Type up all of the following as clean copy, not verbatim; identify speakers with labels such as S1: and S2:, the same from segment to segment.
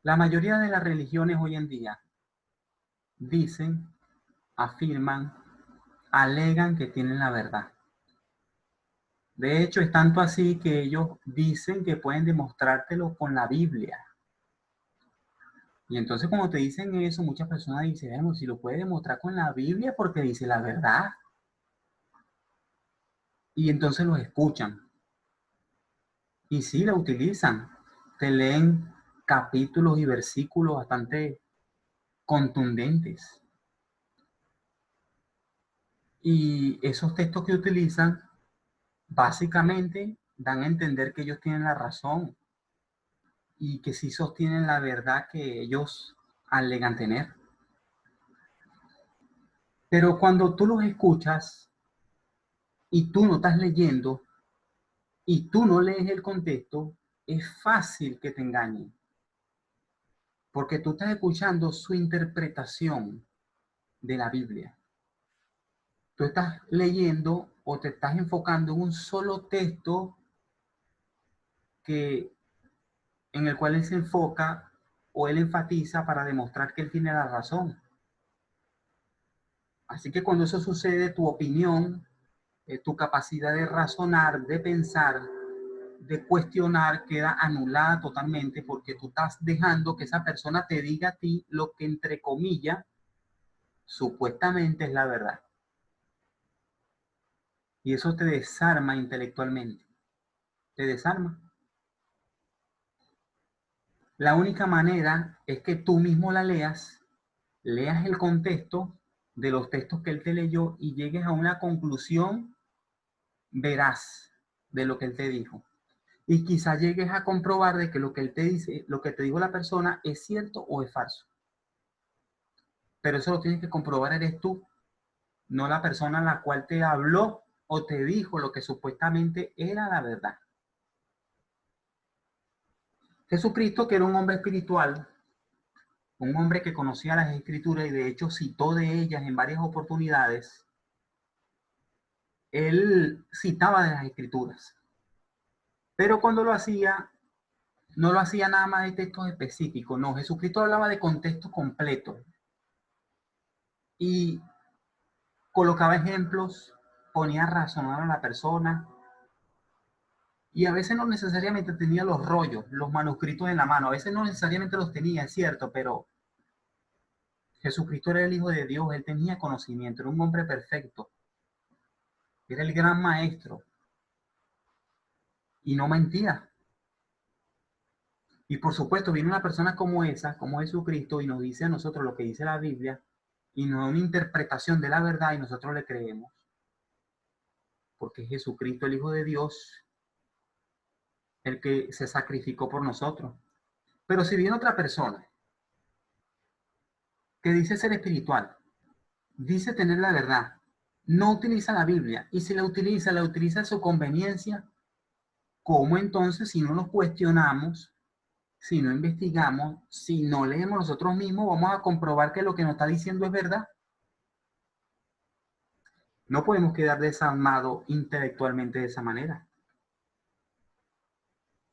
S1: La mayoría de las religiones hoy en día dicen, afirman, alegan que tienen la verdad. De hecho, es tanto así que ellos dicen que pueden demostrártelo con la Biblia. Y entonces cuando te dicen eso, muchas personas dicen, bueno, si lo puede demostrar con la Biblia porque dice la verdad. Y entonces los escuchan. Y sí, la utilizan. Te leen capítulos y versículos bastante contundentes. Y esos textos que utilizan básicamente dan a entender que ellos tienen la razón y que sí sostienen la verdad que ellos alegan tener. Pero cuando tú los escuchas y tú no estás leyendo y tú no lees el contexto, es fácil que te engañen. Porque tú estás escuchando su interpretación de la Biblia. Tú estás leyendo o te estás enfocando en un solo texto que, en el cual él se enfoca o él enfatiza para demostrar que él tiene la razón. Así que cuando eso sucede, tu opinión, tu capacidad de razonar, de pensar, de cuestionar, queda anulada totalmente porque tú estás dejando que esa persona te diga a ti lo que entre comillas supuestamente es la verdad. Y eso te desarma intelectualmente. Te desarma. La única manera es que tú mismo la leas, leas el contexto de los textos que él te leyó y llegues a una conclusión veraz de lo que él te dijo. Y quizá llegues a comprobar de que lo que él te dice, lo que te dijo la persona es cierto o es falso. Pero eso lo tienes que comprobar eres tú, no la persona a la cual te habló o te dijo lo que supuestamente era la verdad. Jesucristo, que era un hombre espiritual, un hombre que conocía las escrituras y de hecho citó de ellas en varias oportunidades, él citaba de las escrituras. Pero cuando lo hacía, no lo hacía nada más de textos específicos, no, Jesucristo hablaba de contexto completo y colocaba ejemplos, ponía a razonar a la persona y a veces no necesariamente tenía los rollos, los manuscritos en la mano, a veces no necesariamente los tenía, es cierto, pero Jesucristo era el Hijo de Dios, él tenía conocimiento, era un hombre perfecto, era el gran maestro y no mentía. Y por supuesto, viene una persona como esa, como Jesucristo, y nos dice a nosotros lo que dice la Biblia, y nos da una interpretación de la verdad y nosotros le creemos, porque es Jesucristo, el Hijo de Dios, el que se sacrificó por nosotros. Pero si viene otra persona que dice ser espiritual, dice tener la verdad, no utiliza la Biblia, y si la utiliza a su conveniencia, ¿cómo entonces si no nos cuestionamos, si no investigamos, si no leemos nosotros mismos, vamos a comprobar que lo que nos está diciendo es verdad? No podemos quedar desarmados intelectualmente de esa manera.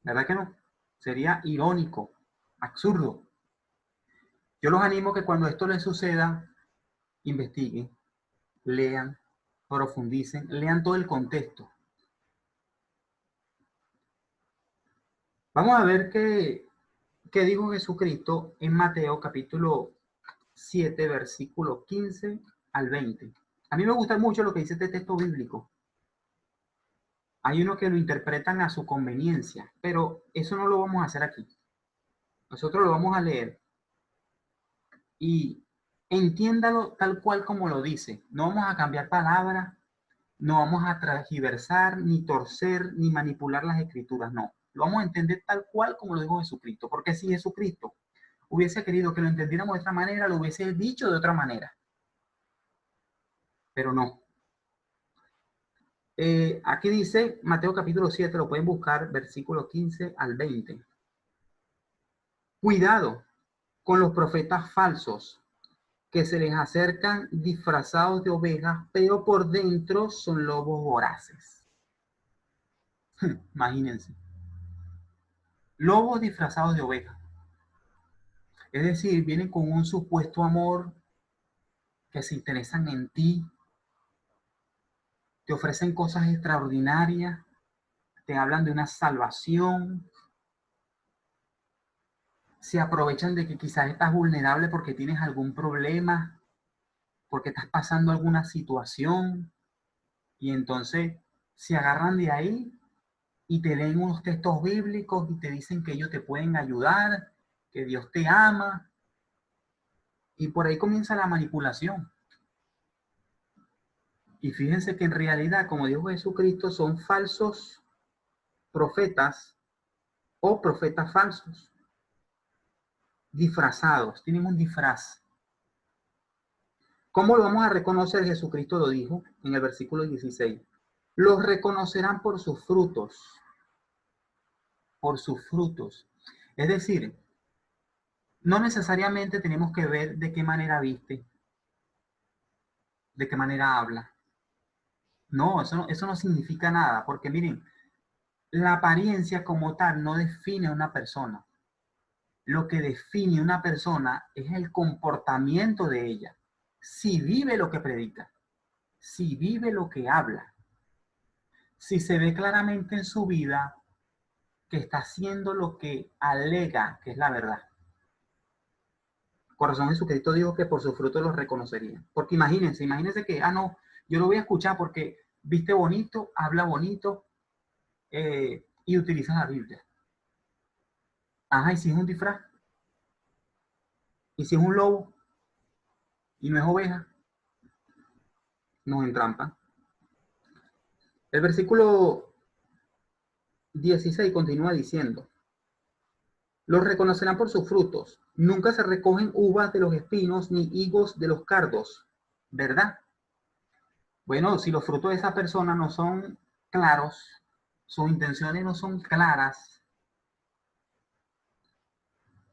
S1: ¿Verdad que no? Sería irónico, absurdo. Yo los animo que cuando esto les suceda, investiguen, lean, profundicen, lean todo el contexto. Vamos a ver qué dijo Jesucristo en Mateo capítulo 7, versículo 15 al 20. A mí me gusta mucho lo que dice este texto bíblico. Hay unos que lo interpretan a su conveniencia, pero eso no lo vamos a hacer aquí. Nosotros lo vamos a leer y entiéndalo tal cual como lo dice. No vamos a cambiar palabras, no vamos a transgiversar, ni torcer, ni manipular las escrituras, no. Lo vamos a entender tal cual como lo dijo Jesucristo, porque si Jesucristo hubiese querido que lo entendiéramos de otra manera, lo hubiese dicho de otra manera, pero no. Aquí dice Mateo capítulo 7, lo pueden buscar, versículo 15 al 20. Cuidado con los profetas falsos que se les acercan disfrazados de ovejas, pero por dentro son lobos voraces. Imagínense. Lobos disfrazados de ovejas. Es decir, vienen con un supuesto amor, que se interesan en ti, te ofrecen cosas extraordinarias, te hablan de una salvación, se aprovechan de que quizás estás vulnerable porque tienes algún problema, porque estás pasando alguna situación, y entonces se agarran de ahí y te leen unos textos bíblicos y te dicen que ellos te pueden ayudar, que Dios te ama, y por ahí comienza la manipulación. Y fíjense que en realidad, como dijo Jesucristo, son falsos profetas o profetas falsos, disfrazados, tienen un disfraz. ¿Cómo lo vamos a reconocer? Jesucristo lo dijo en el versículo 16. Los reconocerán por sus frutos, por sus frutos. Es decir, no necesariamente tenemos que ver de qué manera viste, de qué manera habla. No, eso no significa nada, porque miren, la apariencia como tal no define a una persona. Lo que define una persona es el comportamiento de ella. Si vive lo que predica, si vive lo que habla, si se ve claramente en su vida que está haciendo lo que alega que es la verdad. Por razón Jesucristo dijo que por sus frutos los reconocerían. Porque imagínense que, no, yo lo voy a escuchar porque viste bonito, habla bonito y utiliza la Biblia. Ajá, y si es un disfraz, y si es un lobo, y no es oveja, nos entrampan. El versículo 16 continúa diciendo, los reconocerán por sus frutos. Nunca se recogen uvas de los espinos ni higos de los cardos, ¿verdad? Bueno, si los frutos de esa persona no son claros, sus intenciones no son claras,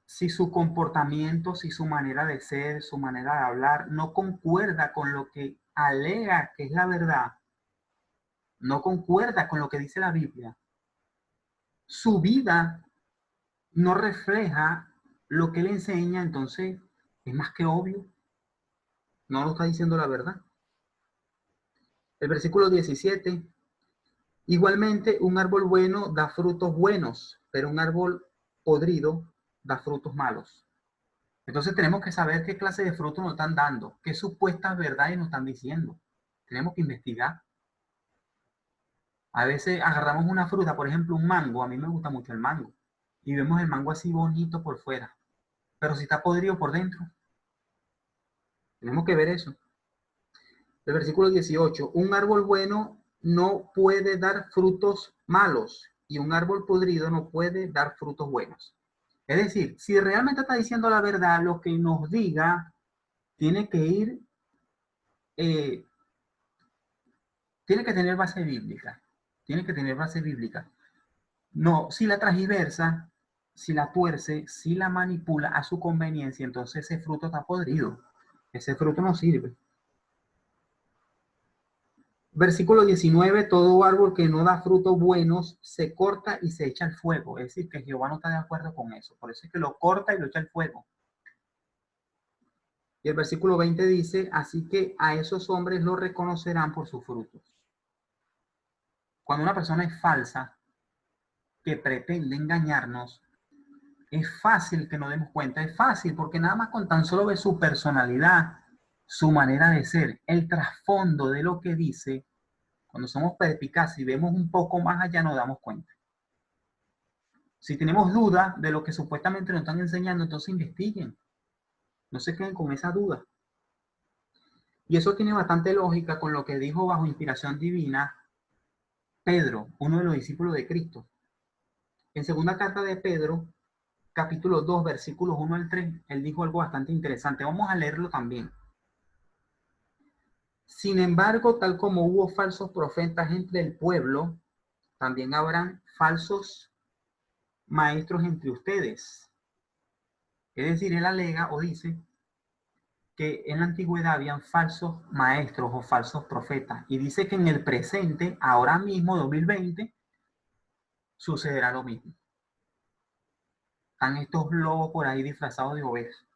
S1: si su comportamiento, si su manera de ser, su manera de hablar no concuerda con lo que alega que es la verdad, no concuerda con lo que dice la Biblia, su vida no refleja lo que él enseña, entonces es más que obvio, no lo está diciendo la verdad. El versículo 17, igualmente un árbol bueno da frutos buenos, pero un árbol podrido da frutos malos. Entonces tenemos que saber qué clase de frutos nos están dando, qué supuestas verdades nos están diciendo. Tenemos que investigar. A veces agarramos una fruta, por ejemplo un mango, a mí me gusta mucho el mango, y vemos el mango así bonito por fuera, pero si está podrido por dentro, tenemos que ver eso. El versículo 18, un árbol bueno no puede dar frutos malos y un árbol podrido no puede dar frutos buenos. Es decir, si realmente está diciendo la verdad, lo que nos diga tiene que ir, tiene que tener base bíblica. Tiene que tener base bíblica. No, si la transgiversa, si la tuerce, si la manipula a su conveniencia, entonces ese fruto está podrido. Ese fruto no sirve. Versículo 19, todo árbol que no da frutos buenos se corta y se echa al fuego. Es decir, que Jehová no está de acuerdo con eso. Por eso es que lo corta y lo echa al fuego. Y el versículo 20 dice, así que a esos hombres lo reconocerán por sus frutos. Cuando una persona es falsa, que pretende engañarnos, es fácil que nos demos cuenta. Es fácil porque nada más con tan solo ver su personalidad, su manera de ser, el trasfondo de lo que dice, cuando somos perspicaces y vemos un poco más allá, nos damos cuenta. Si tenemos dudas de lo que supuestamente nos están enseñando, entonces investiguen. No se queden con esa duda. Y eso tiene bastante lógica con lo que dijo bajo inspiración divina Pedro, uno de los discípulos de Cristo. En segunda carta de Pedro, capítulo 2, versículos 1 al 3, él dijo algo bastante interesante. Vamos a leerlo también. Sin embargo, tal como hubo falsos profetas entre el pueblo, también habrán falsos maestros entre ustedes. Es decir, él alega o dice que en la antigüedad habían falsos maestros o falsos profetas. Y dice que en el presente, ahora mismo, 2020, sucederá lo mismo. Están estos lobos por ahí disfrazados de ovejas.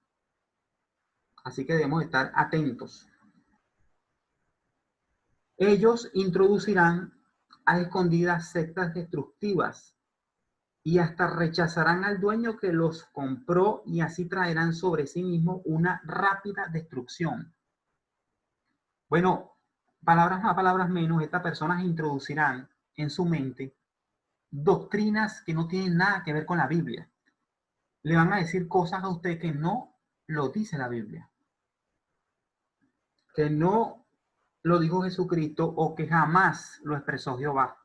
S1: Así que debemos estar atentos. Ellos introducirán a escondidas sectas destructivas y hasta rechazarán al dueño que los compró y así traerán sobre sí mismo una rápida destrucción. Bueno, palabras más, palabras menos, estas personas introducirán en su mente doctrinas que no tienen nada que ver con la Biblia. Le van a decir cosas a usted que no lo dice la Biblia, que no lo dijo Jesucristo o que jamás lo expresó Jehová.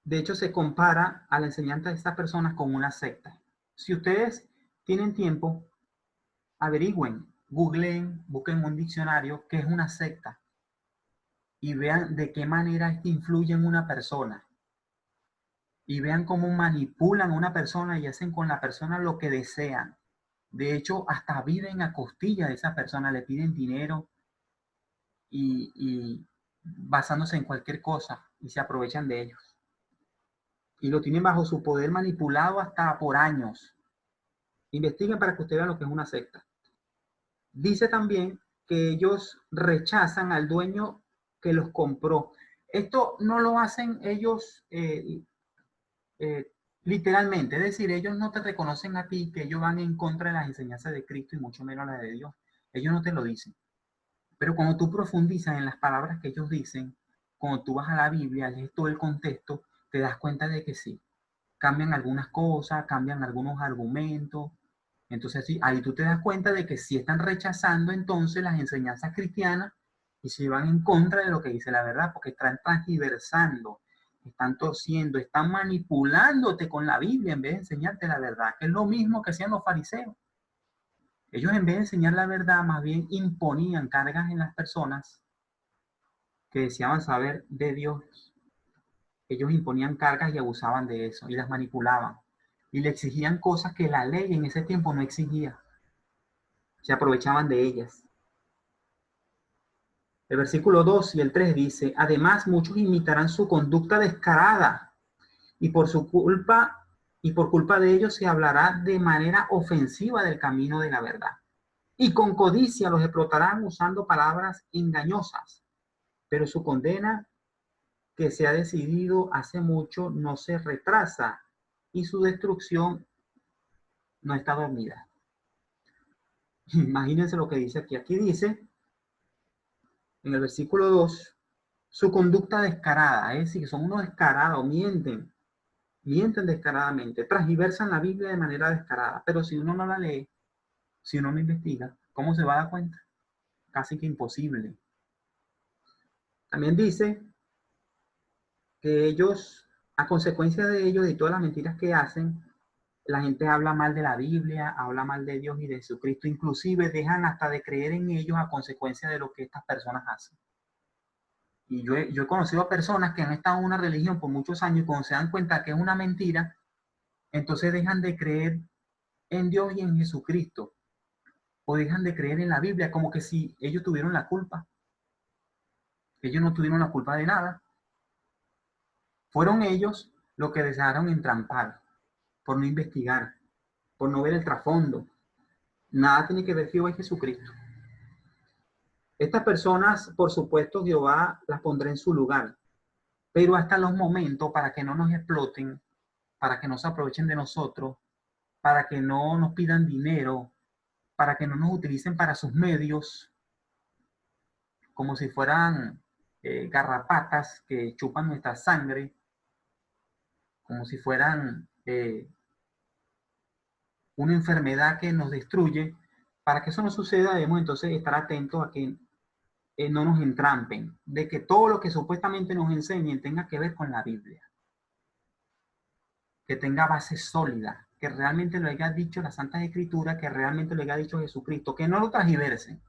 S1: De hecho, se compara a la enseñanza de estas personas con una secta. Si ustedes tienen tiempo, averigüen, googleen, busquen un diccionario qué es una secta y vean de qué manera es que influye en una persona. Y vean cómo manipulan a una persona y hacen con la persona lo que desean. De hecho, hasta viven a costilla de esa persona, le piden dinero y basándose en cualquier cosa y se aprovechan de ellos. Y lo tienen bajo su poder manipulado hasta por años. Investiguen para que ustedes vean lo que es una secta. Dice también que ellos rechazan al dueño que los compró. Esto no lo hacen ellos literalmente, es decir, ellos no te reconocen a ti que ellos van en contra de las enseñanzas de Cristo y mucho menos las de Dios. Ellos no te lo dicen. Pero cuando tú profundizas en las palabras que ellos dicen, cuando tú vas a la Biblia, lees todo el contexto, te das cuenta de que sí. Cambian algunas cosas, cambian algunos argumentos. Entonces, sí, ahí tú te das cuenta de que sí están rechazando entonces las enseñanzas cristianas y si van en contra de lo que dice la verdad, porque están transgiversando, están torciendo, están manipulándote con la Biblia en vez de enseñarte la verdad, que es lo mismo que hacían los fariseos. Ellos en vez de enseñar la verdad, más bien imponían cargas en las personas que deseaban saber de Dios. Ellos imponían cargas y abusaban de eso y las manipulaban. Y le exigían cosas que la ley en ese tiempo no exigía. Se aprovechaban de ellas. El versículo 2 y el 3 dice, además muchos imitarán su conducta descarada y por su culpa y por culpa de ellos se hablará de manera ofensiva del camino de la verdad. Y con codicia los explotarán usando palabras engañosas. Pero su condena que se ha decidido hace mucho no se retrasa y su destrucción no está dormida. Imagínense lo que dice aquí. Aquí dice, en el versículo 2, su conducta descarada, es decir, son unos descarados, mienten descaradamente, transgiversan la Biblia de manera descarada, pero si uno no la lee, si uno no investiga, ¿cómo se va a dar cuenta? Casi que imposible. También dice que ellos, a consecuencia de ellos y todas las mentiras que hacen, la gente habla mal de la Biblia, habla mal de Dios y de Jesucristo, inclusive dejan hasta de creer en ellos a consecuencia de lo que estas personas hacen. Y yo he conocido a personas que han estado en una religión por muchos años y cuando se dan cuenta que es una mentira, entonces dejan de creer en Dios y en Jesucristo, o dejan de creer en la Biblia, como que si ellos tuvieron la culpa. Ellos no tuvieron la culpa de nada. Fueron ellos los que dejaron entrampar, por no investigar, por no ver el trasfondo. Nada tiene que ver Jehová y Jesucristo. Estas personas, por supuesto, Jehová las pondrá en su lugar, pero hasta los momentos para que no nos exploten, para que no se aprovechen de nosotros, para que no nos pidan dinero, para que no nos utilicen para sus medios, como si fueran garrapatas que chupan nuestra sangre, como si fueran una enfermedad que nos destruye. Para que eso no suceda, debemos entonces estar atentos a que no nos entrampen, de que todo lo que supuestamente nos enseñen tenga que ver con la Biblia, que tenga base sólida, que realmente lo haya dicho la Santa Escritura, que realmente lo haya dicho Jesucristo, que no lo transgiversen.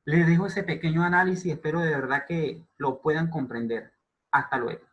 S1: Les dejo ese pequeño análisis, espero de verdad que lo puedan comprender. Hasta luego.